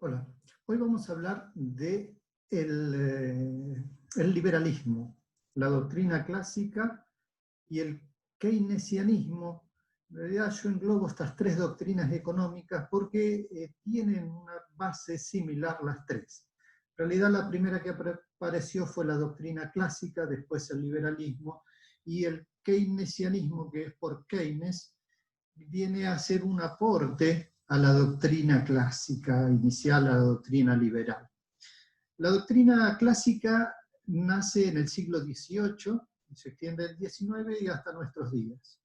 Hola, hoy vamos a hablar de el liberalismo, la doctrina clásica y el keynesianismo. En realidad yo englobo estas tres doctrinas económicas porque tienen una base similar las tres. En realidad la primera que apareció fue la doctrina clásica, después el liberalismo, y el keynesianismo, que es por Keynes, viene a ser un aporte a la doctrina clásica inicial, a la doctrina liberal. La doctrina clásica nace en el siglo XVIII, se extiende el XIX y hasta nuestros días.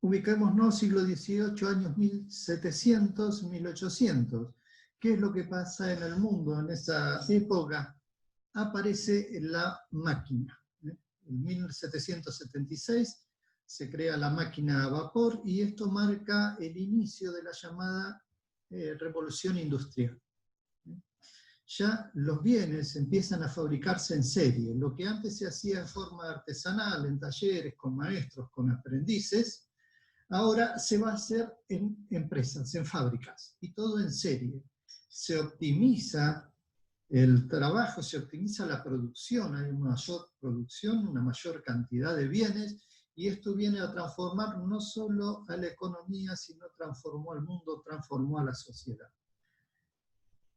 Ubiquémonos siglo XVIII, años 1700, 1800. ¿Qué es lo que pasa en el mundo en esa época? Aparece la máquina. En 1776 se crea la máquina a vapor y esto marca el inicio de la llamada revolución industrial. Ya los bienes empiezan a fabricarse en serie. Lo que antes se hacía en forma artesanal, en talleres, con maestros, con aprendices, ahora se va a hacer en empresas, en fábricas, y todo en serie. Se optimiza el trabajo, se optimiza la producción, hay una mayor producción, una mayor cantidad de bienes, y esto viene a transformar no solo a la economía, sino transformó al mundo, transformó a la sociedad.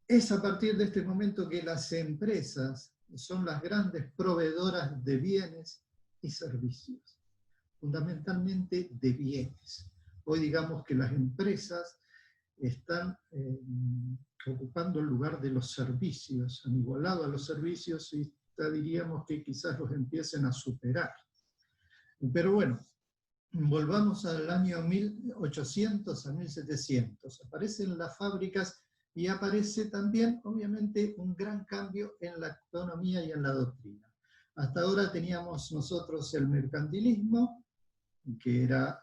Es a partir de este momento que las empresas son las grandes proveedoras de bienes y servicios, fundamentalmente de bienes. Hoy digamos que las empresas están ocupando el lugar de los servicios, han igualado a los servicios y diríamos que quizás los empiecen a superar. Pero bueno, volvamos al año 1800 a 1700. Aparecen las fábricas y aparece también, obviamente, un gran cambio en la economía y en la doctrina. Hasta ahora teníamos nosotros el mercantilismo, que era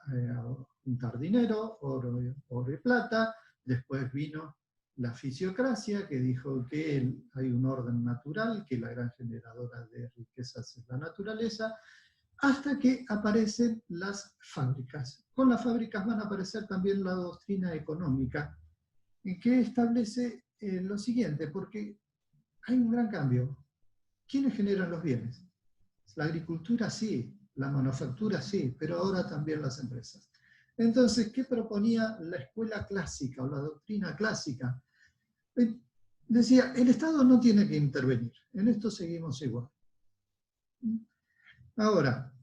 juntar dinero, oro y plata. Después vino la fisiocracia, que dijo que hay un orden natural, que la gran generadora de riquezas es la naturaleza, hasta que aparecen las fábricas. Con las fábricas van a aparecer también la doctrina económica, que establece lo siguiente, porque hay un gran cambio. ¿Quiénes generan los bienes? La agricultura sí, la manufactura sí, pero ahora también las empresas. Entonces, ¿qué proponía la escuela clásica o la doctrina clásica? Decía, el Estado no tiene que intervenir, en esto seguimos igual. Ahora,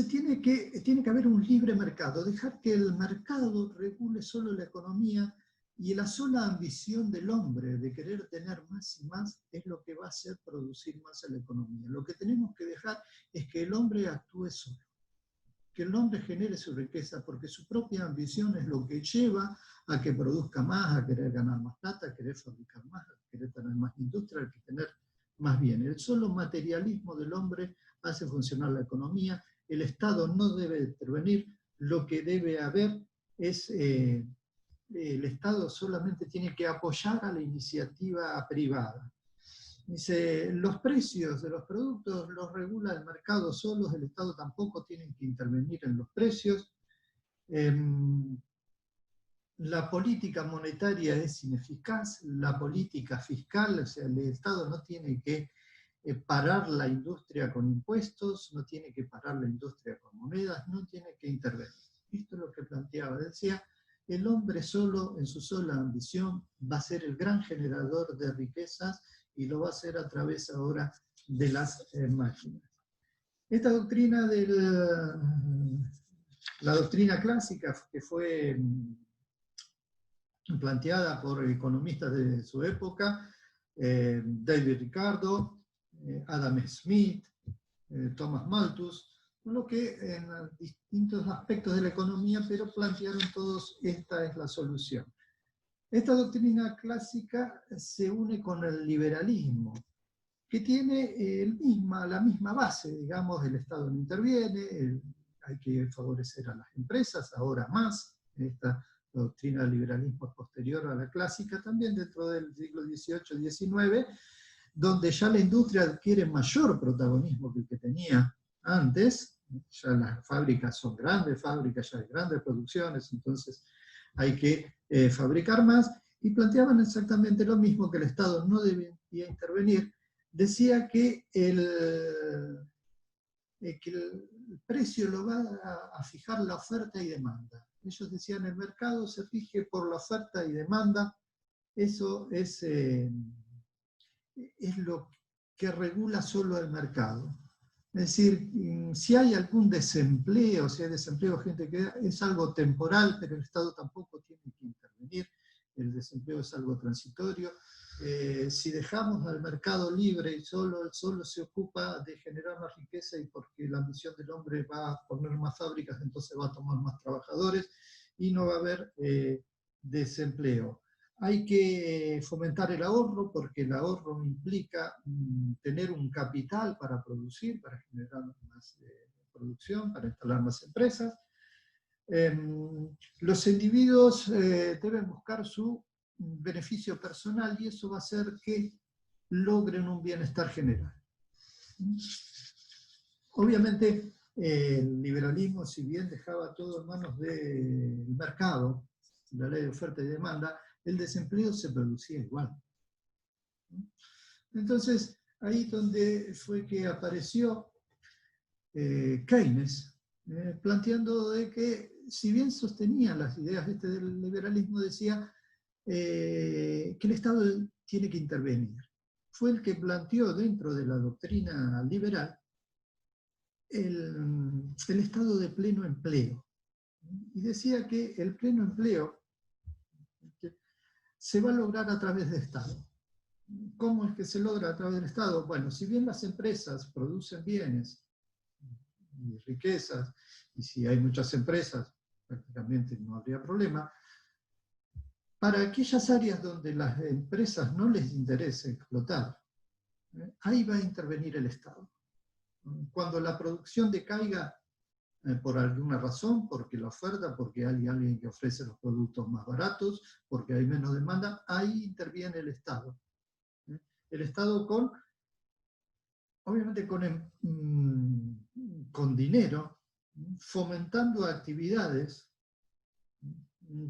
tiene que haber un libre mercado, dejar que el mercado regule solo la economía, y la sola ambición del hombre de querer tener más y más es lo que va a hacer producir más en la economía. Lo que tenemos que dejar es que el hombre actúe solo, que el hombre genere su riqueza, porque su propia ambición es lo que lleva a que produzca más, a querer ganar más plata, a querer fabricar más, a querer tener más industria, a tener más bien. El solo materialismo del hombre hace funcionar la economía. El Estado no debe intervenir, lo que debe haber es... el Estado solamente tiene que apoyar a la iniciativa privada. Dice, los precios de los productos los regula el mercado solos, el Estado tampoco tiene que intervenir en los precios. La política monetaria es ineficaz, la política fiscal, o sea, el Estado no tiene que parar la industria con impuestos, no tiene que parar la industria con monedas, no tiene que intervenir. Esto es lo que planteaba, decía, el hombre solo, en su sola ambición, va a ser el gran generador de riquezas y lo va a hacer a través ahora de las máquinas. Esta doctrina la doctrina clásica que fue planteada por economistas de su época, David Ricardo, Adam Smith, Thomas Malthus, lo que en distintos aspectos de la economía, pero plantearon todos, esta es la solución. Esta doctrina clásica se une con el liberalismo, que tiene la misma base, digamos, el Estado no interviene, hay que favorecer a las empresas, ahora más, esta doctrina del liberalismo es posterior a la clásica, también dentro del siglo XVIII-XIX, donde ya la industria adquiere mayor protagonismo que el que tenía antes, ya las fábricas son grandes fábricas, ya hay grandes producciones, entonces hay que fabricar más, y planteaban exactamente lo mismo, que el Estado no debía intervenir. Decía que el precio lo va a fijar la oferta y demanda. Ellos decían, el mercado se rige por la oferta y demanda, eso es lo que regula solo el mercado. Es decir, si hay algún desempleo, si hay desempleo, gente que es algo temporal, pero el Estado tampoco tiene que intervenir, el desempleo es algo transitorio. Si dejamos al mercado libre y solo se ocupa de generar más riqueza, y porque la ambición del hombre va a poner más fábricas, entonces va a tomar más trabajadores y no va a haber desempleo. Hay que fomentar el ahorro, porque el ahorro implica tener un capital para producir, para generar más producción, para instalar más empresas. Los individuos deben buscar su beneficio personal, y eso va a hacer que logren un bienestar general. Obviamente, el liberalismo, si bien dejaba todo en manos del mercado, la ley de oferta y demanda, el desempleo se producía igual. Entonces, ahí donde fue que apareció Keynes, planteando de que, si bien sostenía las ideas del liberalismo, decía que el Estado tiene que intervenir. Fue el que planteó dentro de la doctrina liberal el estado de pleno empleo. Y decía que el pleno empleo se va a lograr a través del Estado. ¿Cómo es que se logra a través del Estado? Bueno, si bien las empresas producen bienes y riquezas, y si hay muchas empresas, prácticamente no habría problema, para aquellas áreas donde las empresas no les interese explotar, ahí va a intervenir el Estado. Cuando la producción decaiga por alguna razón, porque la oferta, porque hay alguien que ofrece los productos más baratos, porque hay menos demanda, ahí interviene el Estado. El Estado obviamente con dinero, fomentando actividades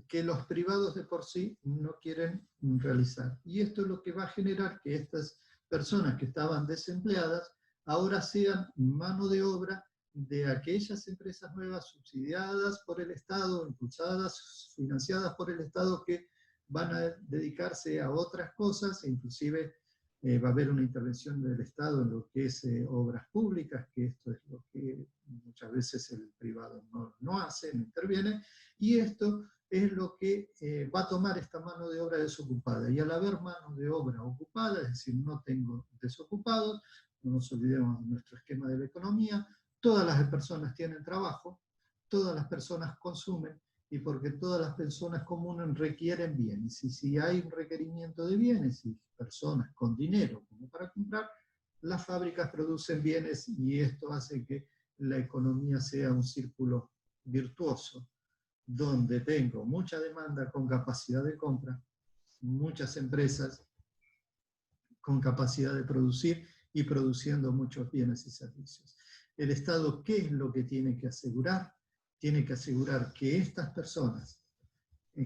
que los privados de por sí no quieren realizar. Y esto es lo que va a generar que estas personas que estaban desempleadas ahora sean mano de obra de aquellas empresas nuevas subsidiadas por el Estado, impulsadas, financiadas por el Estado, que van a dedicarse a otras cosas, e inclusive va a haber una intervención del Estado en lo que es obras públicas, que esto es lo que muchas veces el privado no hace, no interviene, y esto es lo que va a tomar esta mano de obra desocupada. Y al haber mano de obra ocupada, es decir, no tengo desocupados, no nos olvidemos de nuestro esquema de la economía, todas las personas tienen trabajo, todas las personas consumen, y porque todas las personas comunes requieren bienes. Y si hay un requerimiento de bienes y personas con dinero como para comprar, las fábricas producen bienes, y esto hace que la economía sea un círculo virtuoso, donde tengo mucha demanda con capacidad de compra, muchas empresas con capacidad de producir y produciendo muchos bienes y servicios. El Estado, ¿qué es lo que tiene que asegurar? Tiene que asegurar que estas personas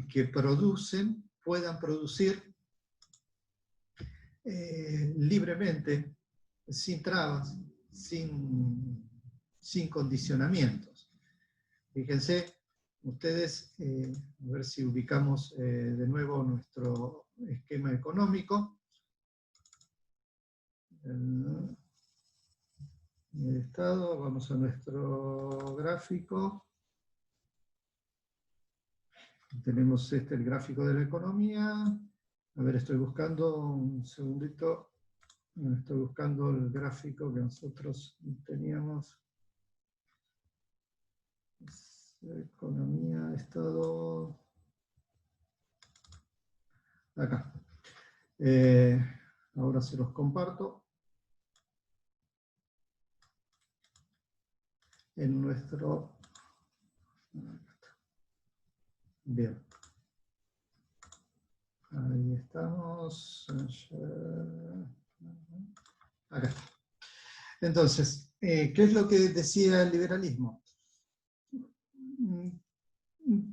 que producen puedan producir libremente, sin trabas, sin condicionamientos. Fíjense, ustedes, a ver si ubicamos de nuevo nuestro esquema económico. El Estado, vamos a nuestro gráfico. Tenemos el gráfico de la economía. A ver, estoy buscando un segundito. Estoy buscando el gráfico que nosotros teníamos. Economía, Estado. Acá. Ahora se los comparto. En nuestro... Bien. Ahí estamos. Acá. Entonces, ¿qué es lo que decía el liberalismo?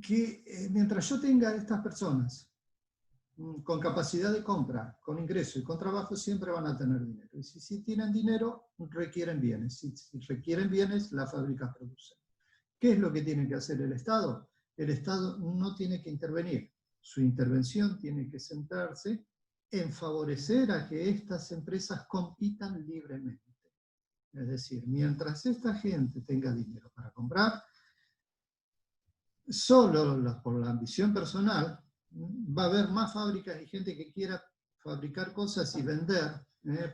que mientras yo tenga a estas personas con capacidad de compra, con ingreso y con trabajo, siempre van a tener dinero. Y si tienen dinero, requieren bienes. Si requieren bienes, las fábricas producen. ¿Qué es lo que tiene que hacer el Estado? El Estado no tiene que intervenir. Su intervención tiene que centrarse en favorecer a que estas empresas compitan libremente. Es decir, mientras esta gente tenga dinero para comprar, solo por la ambición personal, va a haber más fábricas y gente que quiera fabricar cosas y vender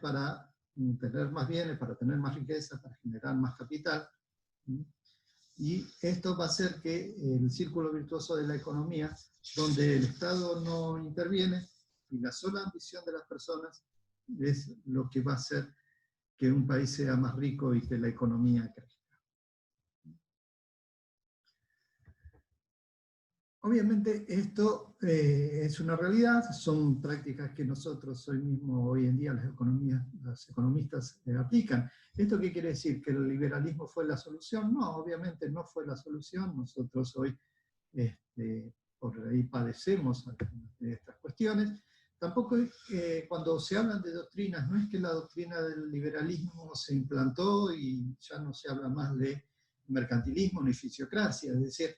para tener más bienes, para tener más riqueza, para generar más capital. Y esto va a hacer que el círculo virtuoso de la economía, donde el Estado no interviene y la sola ambición de las personas es lo que va a hacer que un país sea más rico y que la economía crezca. Obviamente esto es una realidad, son prácticas que nosotros hoy en día los economistas aplican. ¿Esto qué quiere decir? ¿Que el liberalismo fue la solución? No, obviamente no fue la solución. Nosotros hoy por ahí padecemos de estas cuestiones. Tampoco cuando se hablan de doctrinas, no es que la doctrina del liberalismo se implantó y ya no se habla más de mercantilismo ni fisiocracia, es decir,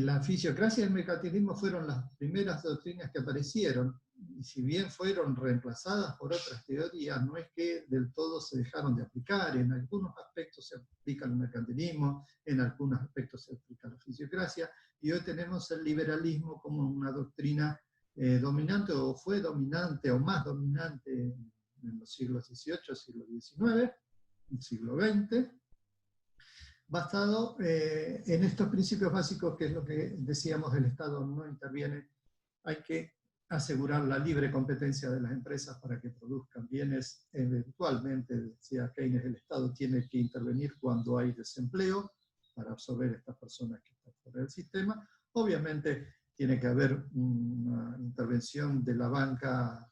la fisiocracia y el mercantilismo fueron las primeras doctrinas que aparecieron, y si bien fueron reemplazadas por otras teorías, no es que del todo se dejaron de aplicar. En algunos aspectos se aplica el mercantilismo, en algunos aspectos se aplica la fisiocracia, y hoy tenemos el liberalismo como una doctrina dominante, o fue dominante, o más dominante en los siglos XVIII, siglo XIX, siglo XX, basado en estos principios básicos, que es lo que decíamos: el Estado no interviene, hay que asegurar la libre competencia de las empresas para que produzcan bienes. Eventualmente, decía Keynes, el Estado tiene que intervenir cuando hay desempleo para absorber a estas personas que están fuera del sistema. Obviamente tiene que haber una intervención de la banca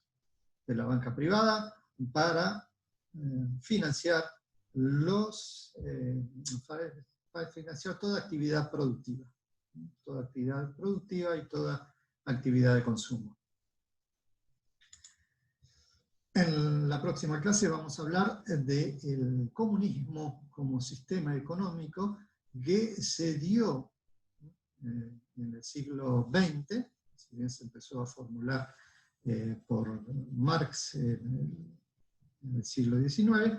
privada para financiar para financiar toda actividad productiva y toda actividad de consumo. En la próxima clase vamos a hablar del comunismo como sistema económico que se dio en el siglo XX, si bien se empezó a formular por Marx en el siglo XIX,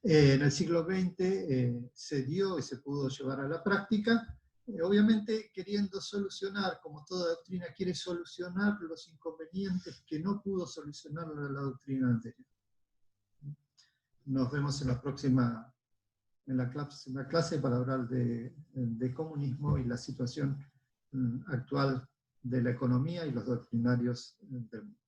en el siglo XX se dio y se pudo llevar a la práctica, obviamente queriendo solucionar, como toda doctrina quiere solucionar los inconvenientes que no pudo solucionar la doctrina anterior. Nos vemos en la próxima clase para hablar de comunismo y la situación actual de la economía y los doctrinarios del mundo.